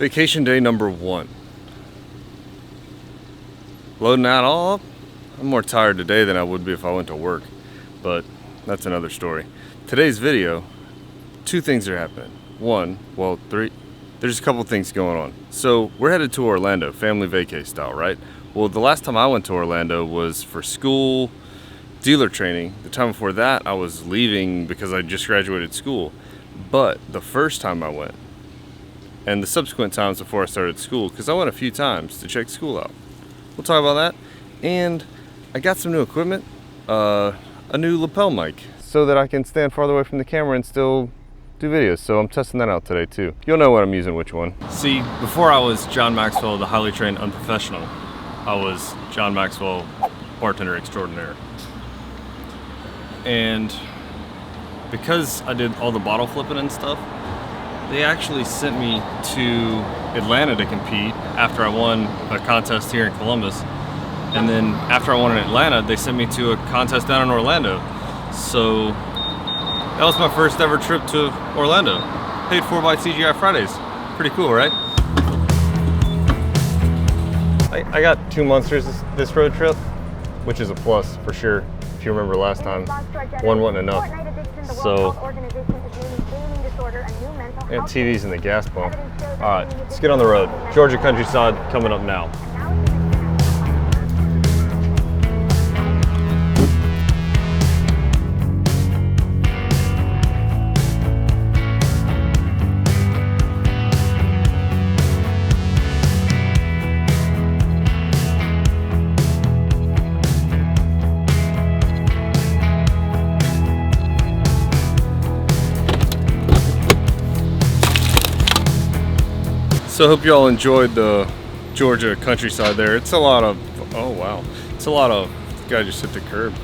Vacation day number 1. Loading that all up. I'm more tired today than I would be if I went to work, but that's another story. Today's video, 2 things are happening. 3. There's a couple things going on. So we're headed to Orlando, family vacay style, right? Well, the last time I went to Orlando was for school, dealer training. The time before that, I was leaving because I just graduated school. But the first time I went, and the subsequent times before I started school, because I went a few times to check school out. We'll talk about that. And I got some new equipment, a new lapel mic, so that I can stand farther away from the camera and still do videos. So I'm testing that out today too. You'll know what I'm using, which one. See, before I was John Maxwell, the highly trained unprofessional, I was John Maxwell, bartender extraordinaire. And because I did all the bottle flipping and stuff, they actually sent me to Atlanta to compete after I won a contest here in Columbus. And then after I won in Atlanta, they sent me to a contest down in Orlando. So that was my first ever trip to Orlando. Paid for by TGI Fridays. Pretty cool, right? I got 2 monsters this road trip, which is a plus for sure. If you remember last time, one wasn't enough. So I got TVs in the gas pump. All right, let's get on the road. Georgia countryside coming up now. So I hope you all enjoyed the Georgia countryside there. It's a lot of, oh wow, it's a lot of, this guy just hit the curb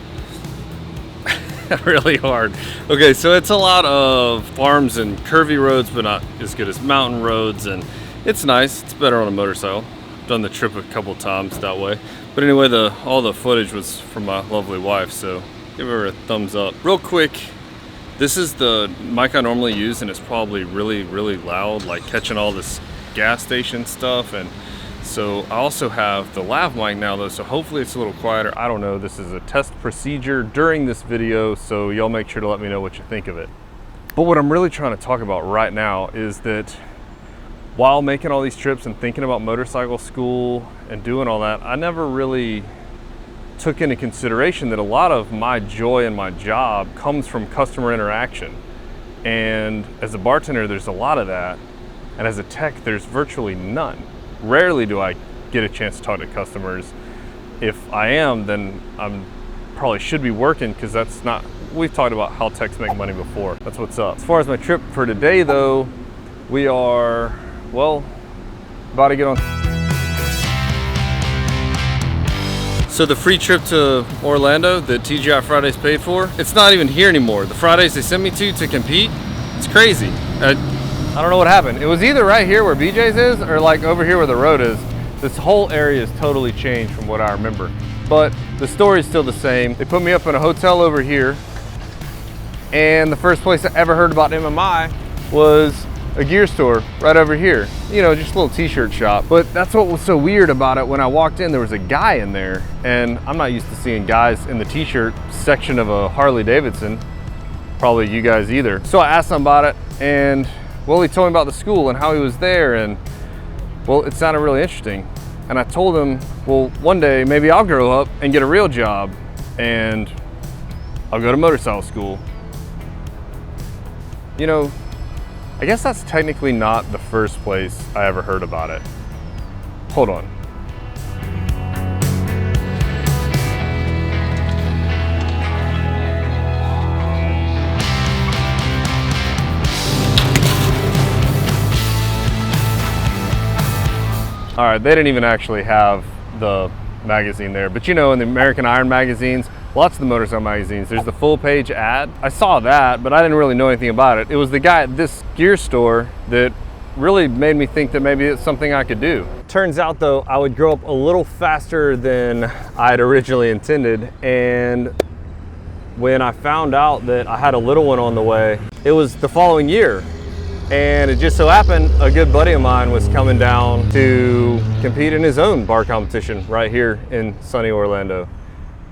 really hard. Okay, so it's a lot of farms and curvy roads, but not as good as mountain roads, and it's nice. It's better on a motorcycle. I've done the trip a couple times that way. But anyway, all the footage was from my lovely wife, so give her a thumbs up. Real quick, this is the mic I normally use, and it's probably really, really loud, like catching all this gas station stuff. And so I also have the lav mic now though, so hopefully it's a little quieter. I don't know. This is a test procedure during this video, so y'all make sure to let me know what you think of it. But what I'm really trying to talk about right now is that while making all these trips and thinking about motorcycle school and doing all that, I never really took into consideration that a lot of my joy in my job comes from customer interaction. And as a bartender, there's a lot of that. And as a tech, there's virtually none. Rarely do I get a chance to talk to customers. If I am, then I'm probably should be working, because that's not, we've talked about how techs make money before. That's what's up. As far as my trip for today though, we are, well, about to get on. So the free trip to Orlando that TGI Fridays paid for, it's not even here anymore. The Fridays they sent me to compete, it's crazy. I don't know what happened. It was either right here where BJ's is or like over here where the road is. This whole area is totally changed from what I remember. But the story's still the same. They put me up in a hotel over here, and the first place I ever heard about MMI was a gear store right over here. You know, just a little t-shirt shop. But that's what was so weird about it. When I walked in, there was a guy in there, and I'm not used to seeing guys in the t-shirt section of a Harley Davidson. Probably you guys either. So I asked him about it, and well, he told me about the school and how he was there, and well, it sounded really interesting. And I told him, well, one day maybe I'll grow up and get a real job and I'll go to motorcycle school. You know, I guess that's technically not the first place I ever heard about it. Hold on. All right, they didn't even actually have the magazine there, but you know, in the American Iron magazines, lots of the motorcycle magazines, there's the full page ad. I saw that, but I didn't really know anything about it. It was the guy at this gear store that really made me think that maybe it's something I could do. Turns out though, I would grow up a little faster than I had originally intended, and when I found out that I had a little one on the way, it was the following year. And it just so happened a good buddy of mine was coming down to compete in his own bar competition right here in sunny Orlando.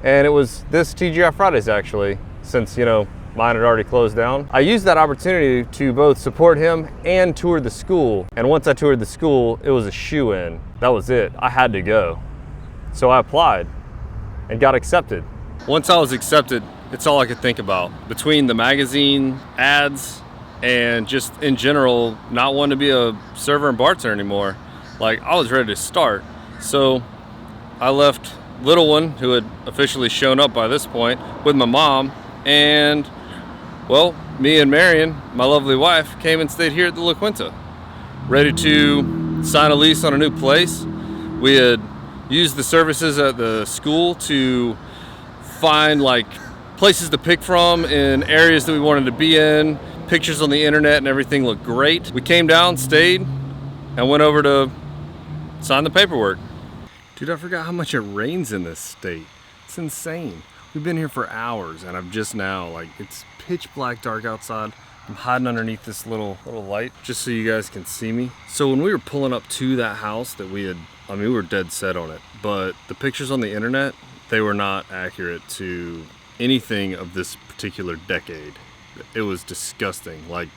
And it was this TGI Fridays actually, since, you know, mine had already closed down. I used that opportunity to both support him and tour the school. And once I toured the school, it was a shoo-in. That was it. I had to go. So I applied and got accepted. Once I was accepted, it's all I could think about. Between the magazine ads and just in general, not wanting to be a server and bartender anymore, like I was ready to start. So I left little one, who had officially shown up by this point, with my mom, and well, me and Marion, my lovely wife, came and stayed here at the La Quinta, ready to sign a lease on a new place. We had used the services at the school to find like places to pick from in areas that we wanted to be in, pictures on the internet, and everything looked great. We came down, stayed, and went over to sign the paperwork. Dude, I forgot how much it rains in this state. It's insane. We've been here for hours, and I'm just now, like, it's pitch black dark outside. I'm hiding underneath this little light just so you guys can see me. So when we were pulling up to that house that we had, I mean, we were dead set on it, but the pictures on the internet, they were not accurate to anything of this particular decade. It was disgusting. Like,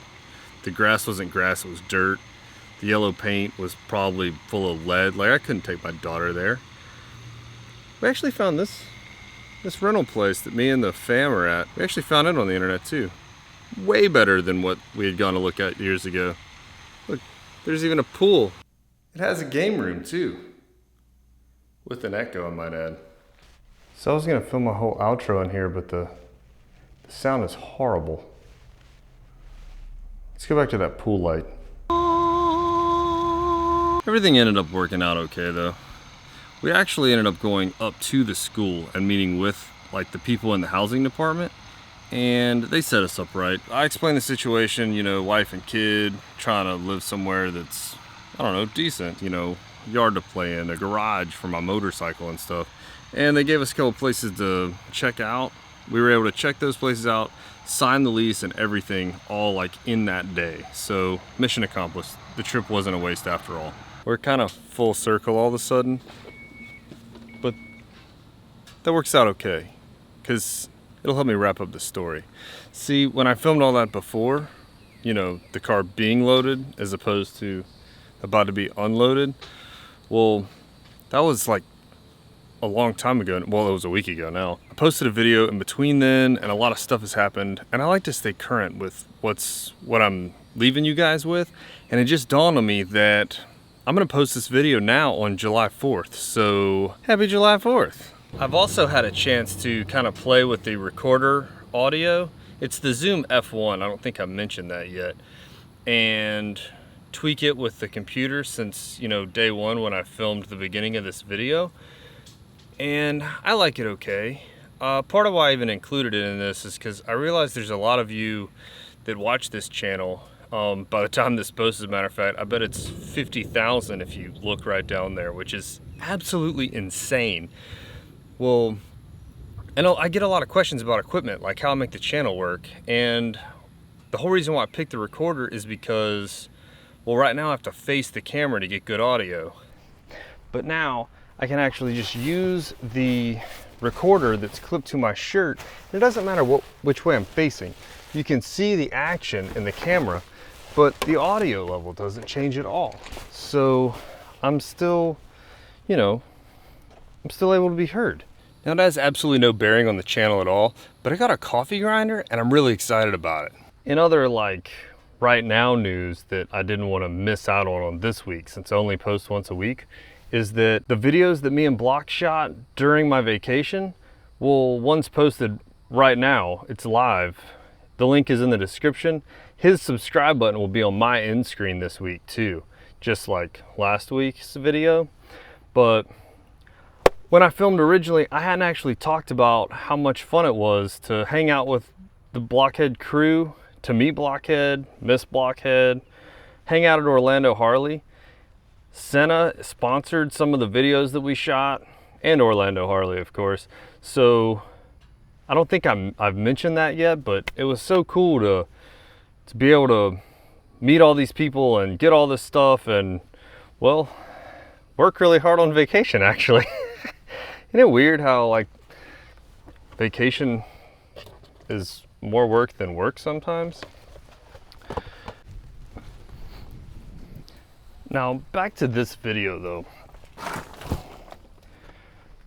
the grass wasn't grass, it was dirt. The yellow paint was probably full of lead. Like, I couldn't take my daughter there. We actually found this rental place that me and the fam are at. We actually found it on the internet too. Way better than what we had gone to look at years ago. Look, there's even a pool. It has a game room too. With an echo, I might add. So I was gonna film a whole outro in here, but the sound is horrible. Let's go back to that pool light. Everything ended up working out okay though. We actually ended up going up to the school and meeting with like the people in the housing department, and they set us up right. I explained the situation, you know, wife and kid, trying to live somewhere that's, I don't know, decent, you know, yard to play in, a garage for my motorcycle and stuff. And they gave us a couple places to check out. We were able to check those places out, sign the lease and everything all like in that day. So mission accomplished. The trip wasn't a waste after all. We're kind of full circle all of a sudden, but that works out okay because it'll help me wrap up the story. See, when I filmed all that before, you know, the car being loaded as opposed to about to be unloaded, well, that was like a long time ago. Well, it was a week ago now. I posted a video in between then, and a lot of stuff has happened, and I like to stay current with what I'm leaving you guys with. And it just dawned on me that I'm gonna post this video now on July 4th, so happy July 4th. I've also had a chance to kind of play with the recorder audio. It's the Zoom F1, I don't think I mentioned that yet, and tweak it with the computer since, you know, day one when I filmed the beginning of this video. And I like it okay. Part of why I even included it in this is because I realize there's a lot of you that watch this channel. By the time this posts, as a matter of fact, I bet it's 50,000 if you look right down there, which is absolutely insane. Well, I know I get a lot of questions about equipment, like how I make the channel work. And the whole reason why I picked the recorder is because, well, right now I have to face the camera to get good audio. But now I can actually just use the recorder that's clipped to my shirt. It doesn't matter which way I'm facing. You can see the action in the camera, but the audio level doesn't change at all. So I'm still, you know, I'm still able to be heard. Now that has absolutely no bearing on the channel at all, but I got a coffee grinder and I'm really excited about it. In other like right now news that I didn't want to miss out on this week, since I only post once a week, is that the videos that me and Block shot during my vacation, well, one's posted right now, it's live. The link is in the description. His subscribe button will be on my end screen this week too, just like last week's video. But when I filmed originally, I hadn't actually talked about how much fun it was to hang out with the Blockhead crew, to meet Blockhead, miss Blockhead, hang out at Orlando Harley. Senna sponsored some of the videos that we shot, and Orlando Harley, of course. So I don't think I've mentioned that yet, but it was so cool to be able to meet all these people and get all this stuff and, well, work really hard on vacation actually. Isn't it weird how like vacation is more work than work sometimes? Now back to this video though.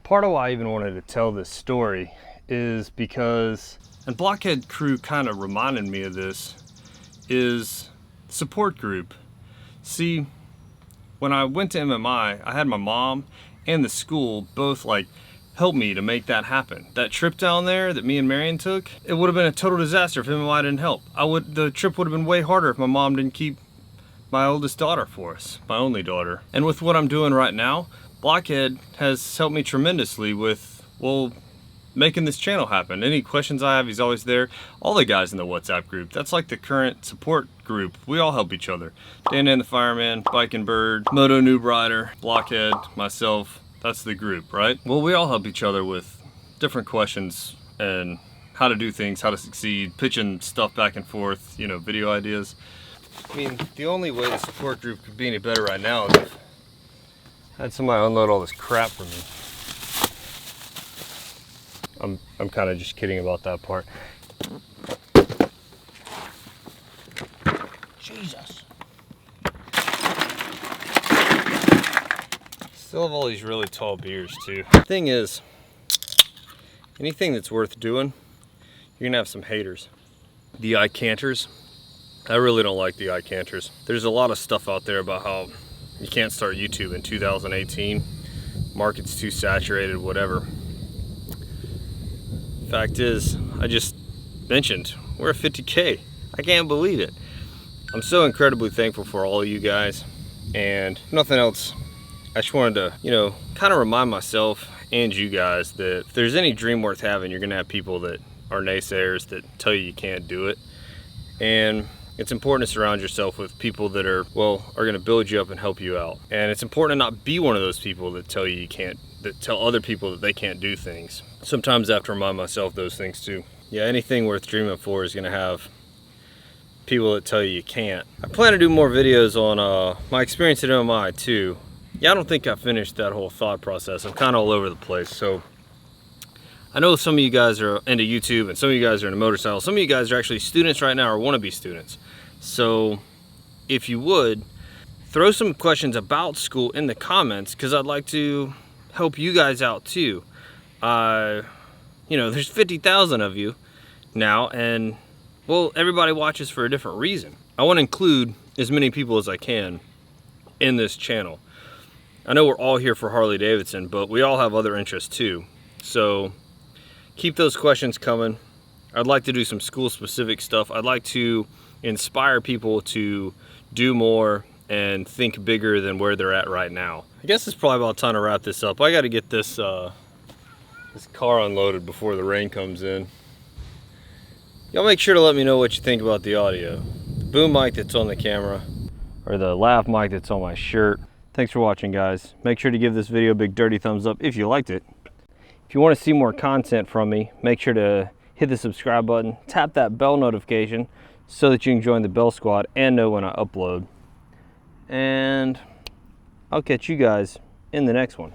Part of why I even wanted to tell this story is because, and Blockhead Crew kind of reminded me of this, is support group. See, when I went to MMI, I had my mom and the school both like help me to make that happen. That trip down there that me and Marion took, it would have been a total disaster if MMI didn't help. The trip would have been way harder if my mom didn't keep my oldest daughter for us, my only daughter. And with what I'm doing right now, Blockhead has helped me tremendously with, well, making this channel happen. Any questions I have, he's always there. All the guys in the WhatsApp group, that's like the current support group. We all help each other. Dan and the Fireman, Bike and Bird, Moto Noob Rider, Blockhead, myself, that's the group, right? Well, we all help each other with different questions and how to do things, how to succeed, pitching stuff back and forth, you know, video ideas. I mean, the only way the support group could be any better right now is if I had somebody unload all this crap for me. I'm kind of just kidding about that part. Jesus. Still have all these really tall beers too. Thing is, anything that's worth doing, you're gonna have some haters. The eye canters. I really don't like the eye canters. There's a lot of stuff out there about how you can't start YouTube in 2018. Market's too saturated, whatever. Fact is, I just mentioned, we're at 50K. I can't believe it. I'm so incredibly thankful for all of you guys. And if nothing else, I just wanted to, you know, kind of remind myself and you guys that if there's any dream worth having, you're gonna have people that are naysayers that tell you can't do it. And it's important to surround yourself with people that are gonna build you up and help you out. And it's important to not be one of those people that tell you can't, that tell other people that they can't do things. Sometimes I have to remind myself those things too. Yeah, anything worth dreaming for is gonna have people that tell you can't. I plan to do more videos on my experience at MMI too. Yeah, I don't think I finished that whole thought process. I'm kind of all over the place. So I know some of you guys are into YouTube and some of you guys are into motorcycles. Some of you guys are actually students right now or want to be students. So if you would, throw some questions about school in the comments because I'd like to help you guys out too. You know, there's 50,000 of you now and, well, everybody watches for a different reason. I want to include as many people as I can in this channel. I know we're all here for Harley Davidson, but we all have other interests too. So keep those questions coming. I'd like to do some school specific stuff. I'd like to inspire people to do more and think bigger than where they're at right now. I guess it's probably about time to wrap this up. I got to get this this car unloaded before the rain comes in. Y'all make sure to let me know what you think about the audio. The boom mic that's on the camera, or the lav mic that's on my shirt. Thanks for watching, guys. Make sure to give this video a big dirty thumbs up if you liked it. If you want to see more content from me, make sure to hit the subscribe button, tap that bell notification so that you can join the Bell Squad and know when I upload. And I'll catch you guys in the next one.